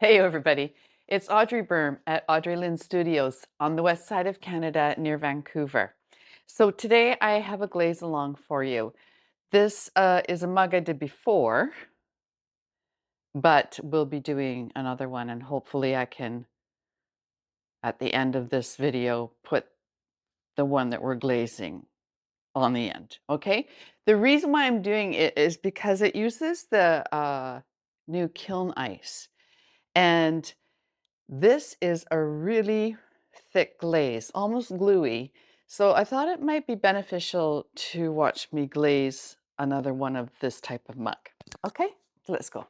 Hey everybody, it's Audrey Berm at Audrey Lynn Studios on the west side of Canada near Vancouver. So today I have a glaze-along for you. This is a mug I did before, but we'll be doing another one and hopefully I can, at the end of this video, put the one that we're glazing on the end, okay? The reason why I'm doing it is because it uses the new kiln ice. And this is a really thick glaze, almost gluey. So I thought it might be beneficial to watch me glaze another one of this type of mug. Okay, let's go.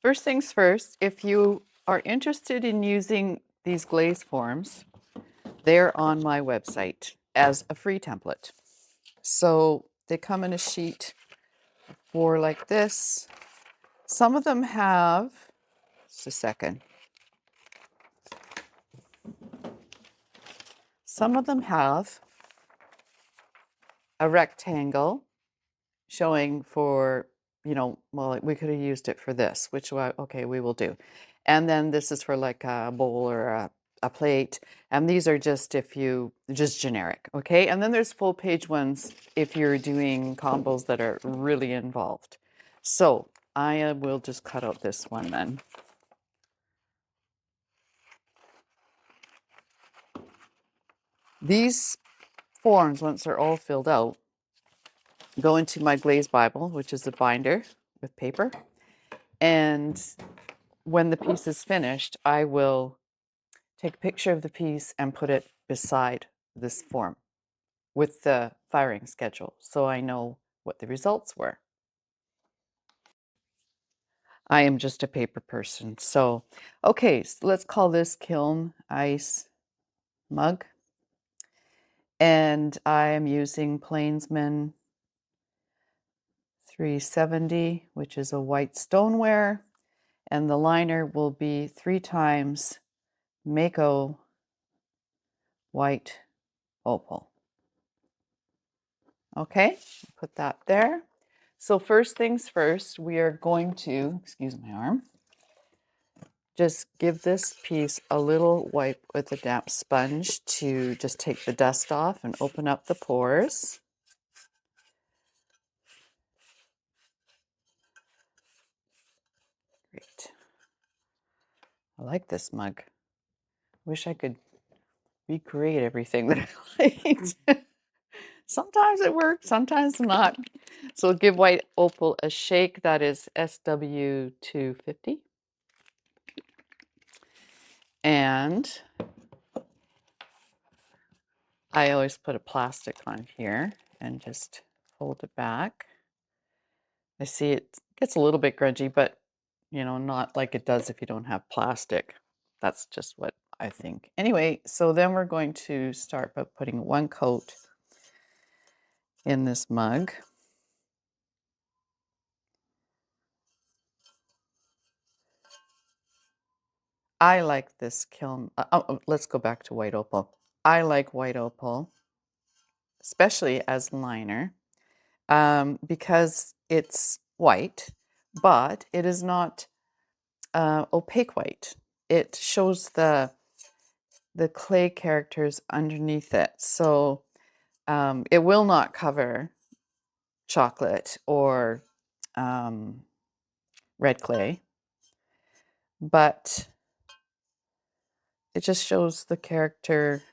First things first, if you are interested in using these glaze forms, they're on my website as a free template. So they come in a sheet for like this. Some of them have, just a second. Some of them have a rectangle showing for, well, we could have used it for this, which, okay, we will do. And then this is for like a bowl or a plate. And these are just just generic, okay? And then there's full page ones if you're doing combos that are really involved. So I will just cut out this one then. These forms, once they're all filled out, go into my Glaze Bible, which is a binder with paper. And when the piece is finished, I will take a picture of the piece and put it beside this form with the firing schedule so I know what the results were. I am just a paper person. So, okay, so let's call this Kiln Ice mug. And I am using Plainsman 370, which is a white stoneware. And the liner will be 3 times Mako white opal. Okay, put that there. So first things first, we are going to, excuse my arm, just give this piece a little wipe with a damp sponge to just take the dust off and open up the pores. Great. I like this mug. Wish I could recreate everything that I liked. Sometimes it works, sometimes not. So give white opal a shake. That is SW250. And I always put a plastic on here and just fold it back. I see it gets a little bit grungy, but not like it does if you don't have plastic. That's just what I think. Anyway, so then we're going to start by putting one coat in this mug. I like this kiln. Let's go back to white opal. I like white opal, especially as liner, because it's white, but it is not opaque white. It shows the clay characters underneath it. So it will not cover chocolate or red clay, but it just shows the character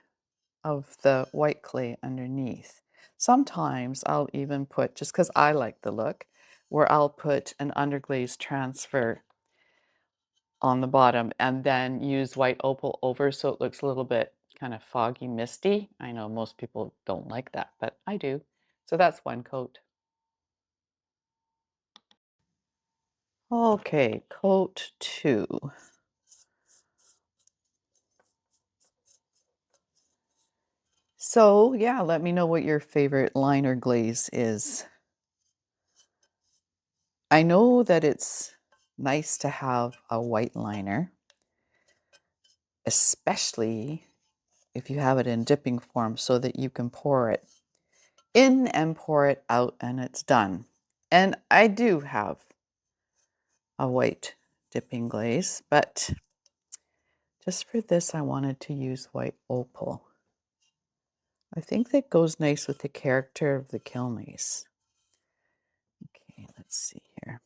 of the white clay underneath. Sometimes I'll even put, just because I like the look, where I'll put an underglaze transfer on the bottom and then use white opal over so it looks a little bit kind of foggy, misty. I know most people don't like that, but I do. So that's one coat. Okay, coat 2. So yeah, let me know what your favorite liner glaze is. I know that it's nice to have a white liner, especially if you have it in dipping form so that you can pour it in and pour it out and it's done. And I do have a white dipping glaze, but just for this, I wanted to use white opal. I think that goes nice with the character of the kiln ice. Okay, let's see here.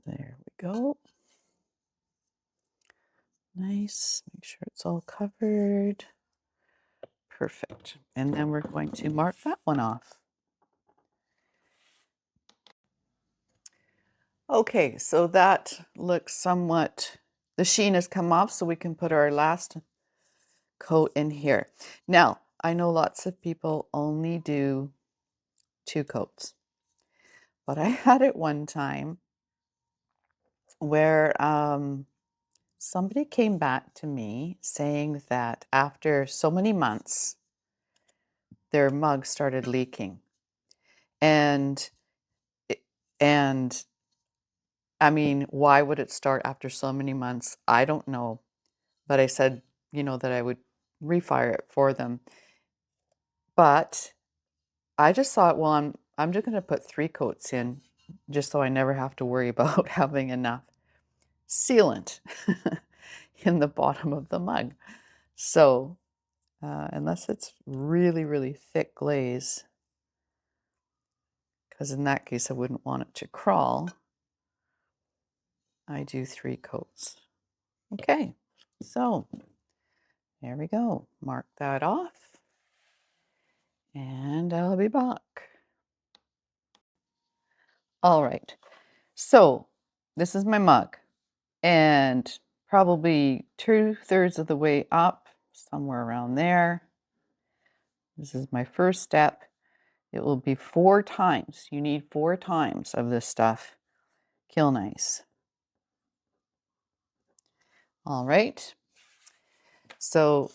There we go. Nice. Make sure it's all covered. Perfect. And then we're going to mark that one off. Okay, so that looks somewhat, the sheen has come off, so we can put our last coat in here. Now, I know lots of people only do 2 coats, but I had it one time where somebody came back to me saying that after so many months, their mug started leaking. And I mean, why would it start after so many months? I don't know. But I said, you know, that I would refire it for them. But I just thought, well, I'm just going to put 3 coats in just so I never have to worry about having enough sealant in the bottom of the mug. So unless it's really, really thick glaze, because in that case I wouldn't want it to crawl, I do 3 coats. Okay, so there we go. Mark that off, and I'll be back. All right, so this is my mug, and probably 2/3 of the way up, somewhere around there. This is my first step. It will be 4 times. You need 4 times of this stuff. Kiln ice. All right. So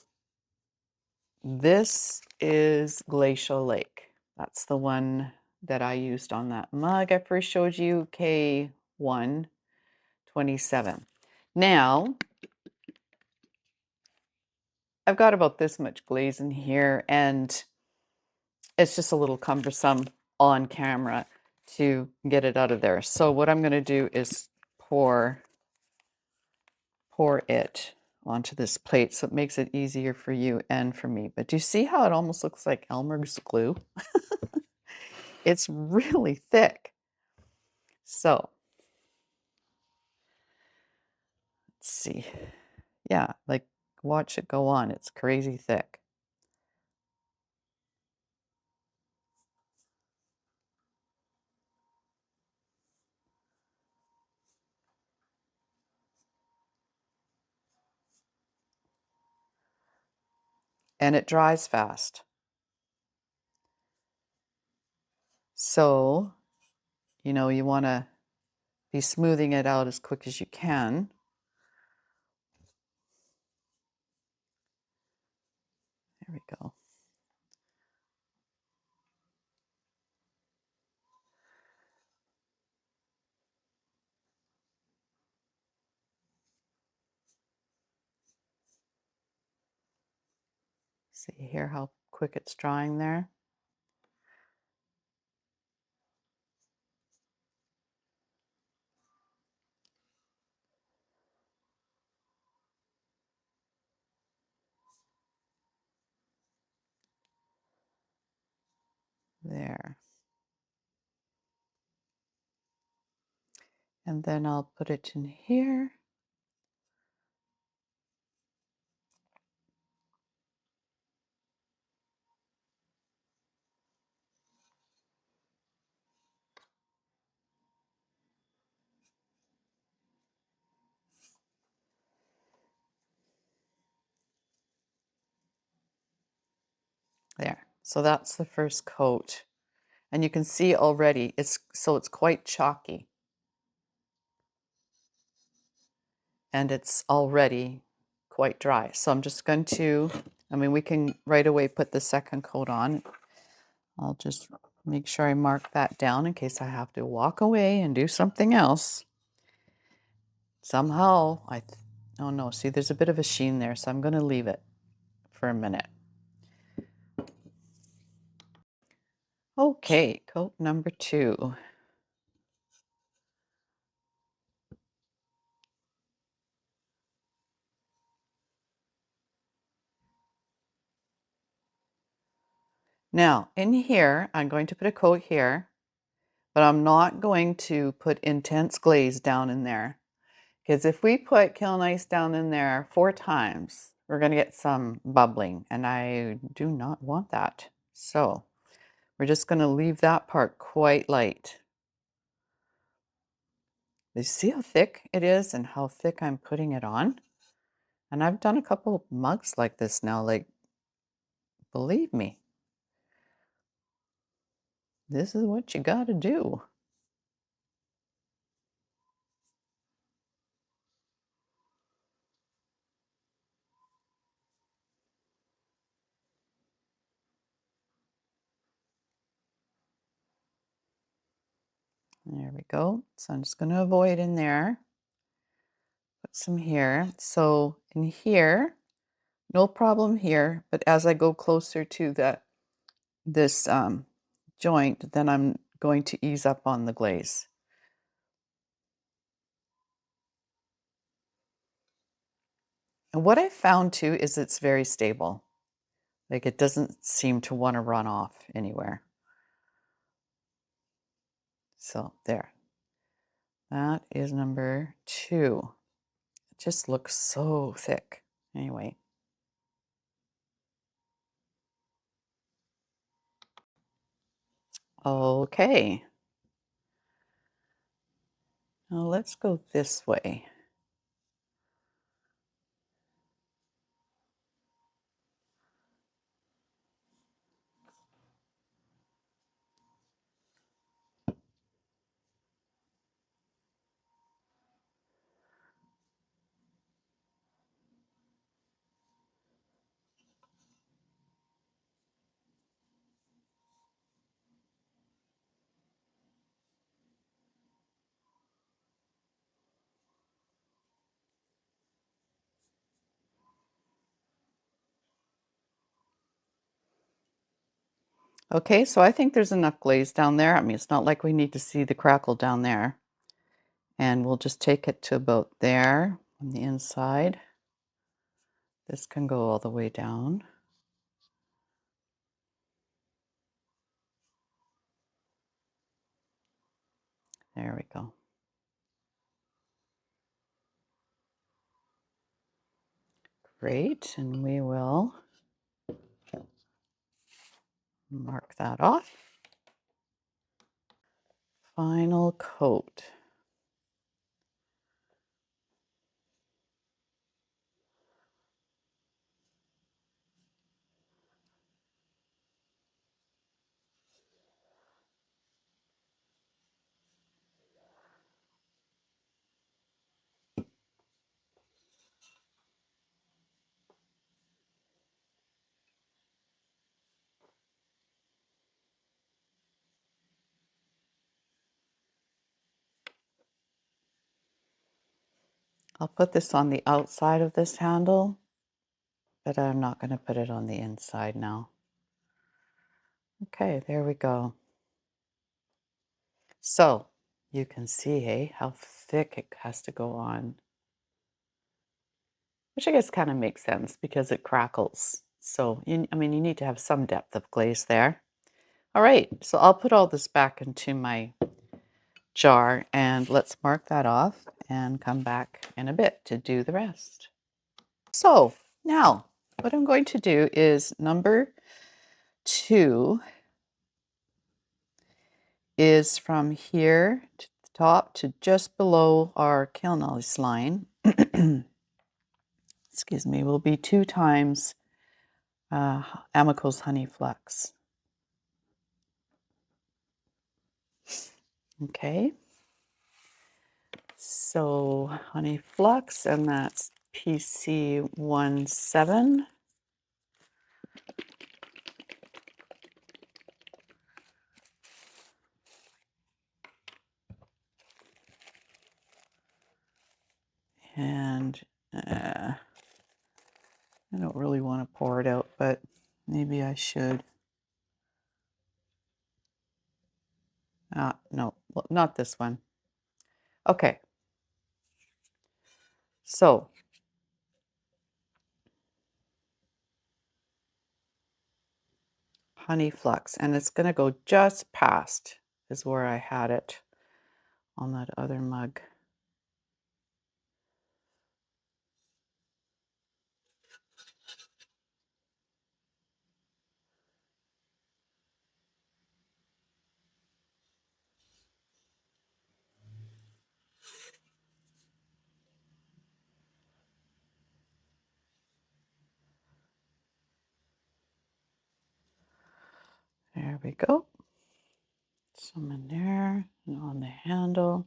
this is Glacial Lake. That's the one that I used on that mug I first showed you, K127. Now, I've got about this much glaze in here, and it's just a little cumbersome on camera to get it out of there. So what I'm going to do is pour it onto this plate so it makes it easier for you and for me. But do you see how it almost looks like Elmer's glue? It's really thick. So let's see. Yeah, like watch it go on. It's crazy thick. And it dries fast. So, you know, you want to be smoothing it out as quick as you can. There we go. See here how quick it's drying there? There. And then I'll put it in here. There. So that's the first coat. And you can see already it's quite chalky. And it's already quite dry. So I'm just going to, I mean, we can right away put the second coat on. I'll just make sure I mark that down in case I have to walk away and do something else. Somehow Oh no, see, there's a bit of a sheen there, so I'm going to leave it for a minute. Okay, coat number 2. Now, in here, I'm going to put a coat here, but I'm not going to put intense glaze down in there. Because if we put kiln ice down in there 4 times, we're going to get some bubbling, and I do not want that. So we're just going to leave that part quite light. You see how thick it is and how thick I'm putting it on? And I've done a couple mugs like this now, like, believe me, this is what you got to do. There we go. So I'm just going to avoid in there. Put some here. So in here, no problem here, but as I go closer to this joint, then I'm going to ease up on the glaze. And what I found too is it's very stable. Like it doesn't seem to want to run off anywhere. So there. That is number 2. It just looks so thick. Anyway. Okay. Now let's go this way. Okay, so I think there's enough glaze down there. I mean, it's not like we need to see the crackle down there. And we'll just take it to about there on the inside. This can go all the way down. There we go. Great, and we will mark that off. Final coat. I'll put this on the outside of this handle, but I'm not going to put it on the inside now. Okay, there we go. So you can see, hey, how thick it has to go on. Which I guess kind of makes sense because it crackles. So, I mean, you need to have some depth of glaze there. All right, so I'll put all this back into my jar and let's mark that off and come back in a bit to do the rest. So now what I'm going to do is number 2 is from here to the top to just below our kiln ice line. Excuse me, will be 2 times AMACO'S Honey Flux. Okay, so Honey Flux, and that's PC17. And I don't really want to pour it out, but maybe I should. No, not this one. Okay. So honey flux, and it's going to go just past is where I had it on that other mug. There we go. Some in there and on the handle.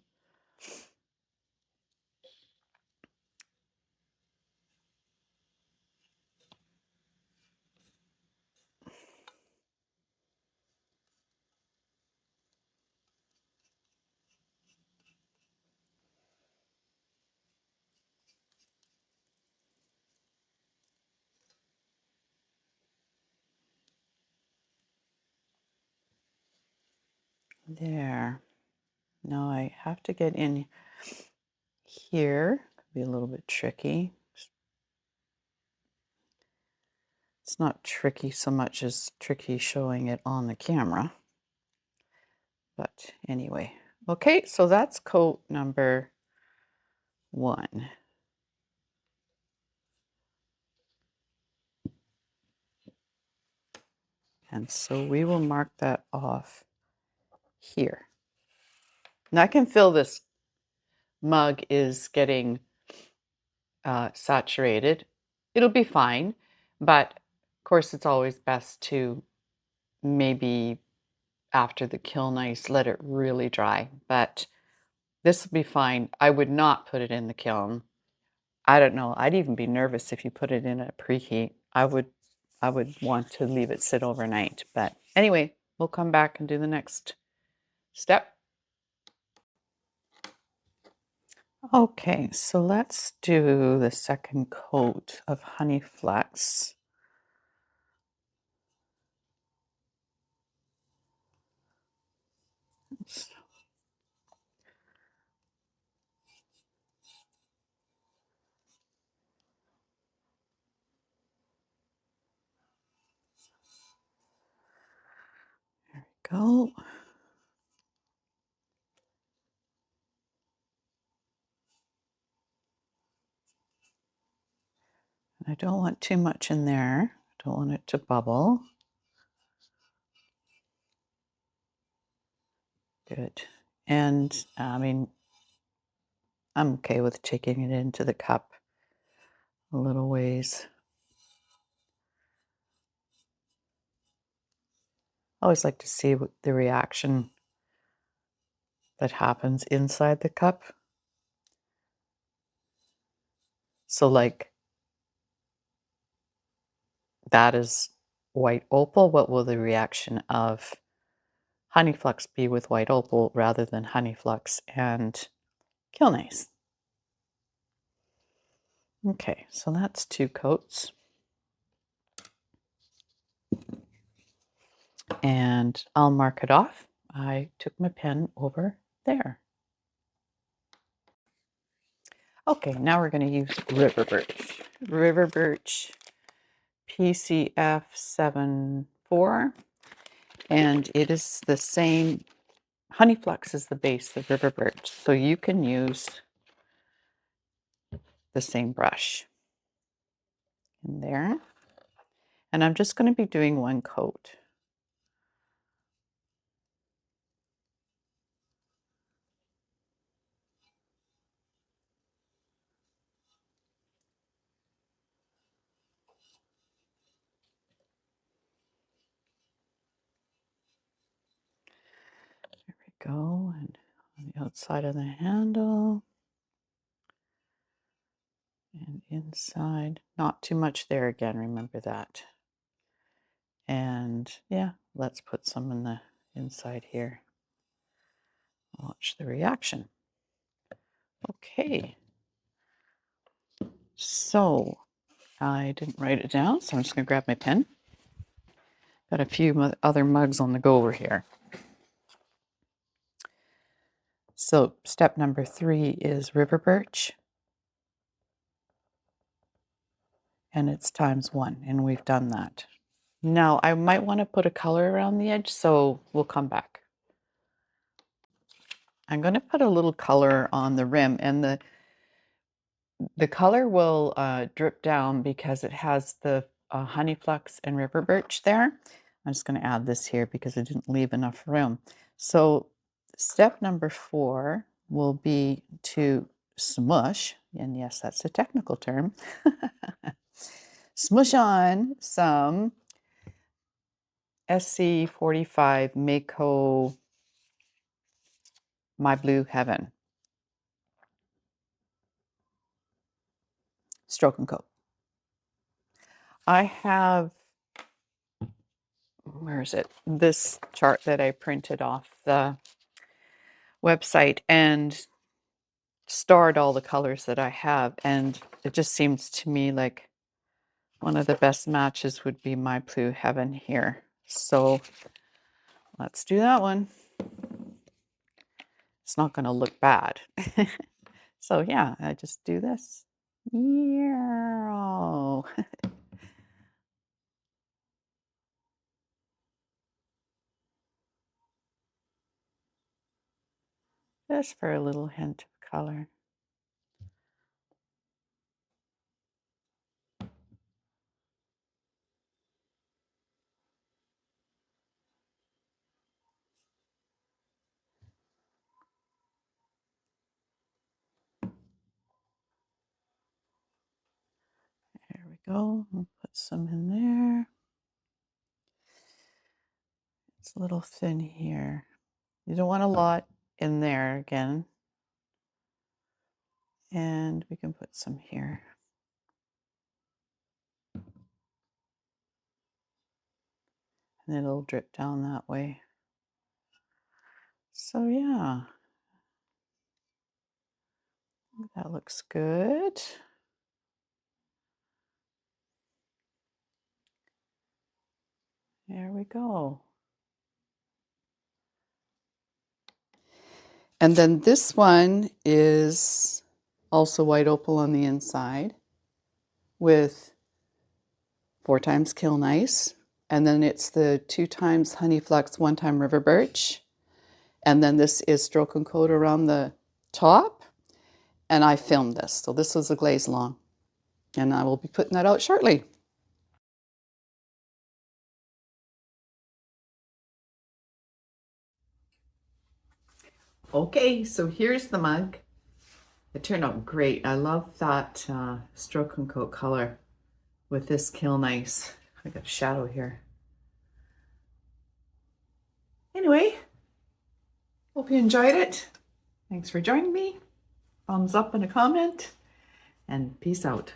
There. Now I have to get in here. Could be a little bit tricky. It's not tricky so much as tricky showing it on the camera. But anyway, okay, so that's coat number 1. And so we will mark that off here. Now I can feel this mug is getting saturated. It'll be fine, but of course it's always best to maybe after the kiln ice let it really dry, but this will be fine. I would not put it in the kiln. I don't know, I'd even be nervous if you put it in a preheat. I would want to leave it sit overnight, but anyway, we'll come back and do the next step. Okay, so let's do the second coat of honey flux. There we go. I don't want too much in there. I don't want it to bubble. Good. And I mean, I'm okay with taking it into the cup a little ways. I always like to see what the reaction that happens inside the cup. So like that is white opal. What will the reaction of honey flux be with white opal rather than honey flux and kiln ice? Okay, so that's 2 coats. And I'll mark it off. I took my pen over there. Okay, now we're going to use River Birch. River Birch PCF 74, and it is the same. Honey Flux is the base of River Birch, so you can use the same brush in there. And I'm just going to be doing 1 coat. There we go, and on the outside of the handle. And inside, not too much there again, remember that. And yeah, let's put some in the inside here. Watch the reaction. Okay. So I didn't write it down, so I'm just going to grab my pen. Got a few other mugs on the go over here. So step number 3 is river birch. And it's ×1, and we've done that. Now I might want to put a color around the edge, so we'll come back. I'm going to put a little color on the rim, and the color will drip down because it has the honey flux and river birch there. I'm just going to add this here because I didn't leave enough room. So step number 4 will be to smush, and yes, that's a technical term, smush on some SC45 AMACO My Blue Heaven Stroke and Coat. I have, where is it? This chart that I printed off the website and starred all the colors that I have, and it just seems to me like one of the best matches would be My Blue Heaven here. So let's do that one. It's not going to look bad. So yeah, I just do this. Yeah. Just for a little hint of color. There we go. We'll put some in there. It's a little thin here. You don't want a lot in there again. And we can put some here. And it'll drip down that way. So yeah, that looks good. There we go. And then this one is also white opal on the inside with 4x kiln ice. And then it's the 2x honey flux, 1x river birch. And then this is stroke and coat around the top. And I filmed this. So this was a GLAZE-A-LONG. And I will be putting that out shortly. Okay, so here's the mug. It turned out great. I love that stroke and coat color with this kiln ice. I got a shadow here. Anyway, hope you enjoyed it. Thanks for joining me. Thumbs up and a comment, and peace out.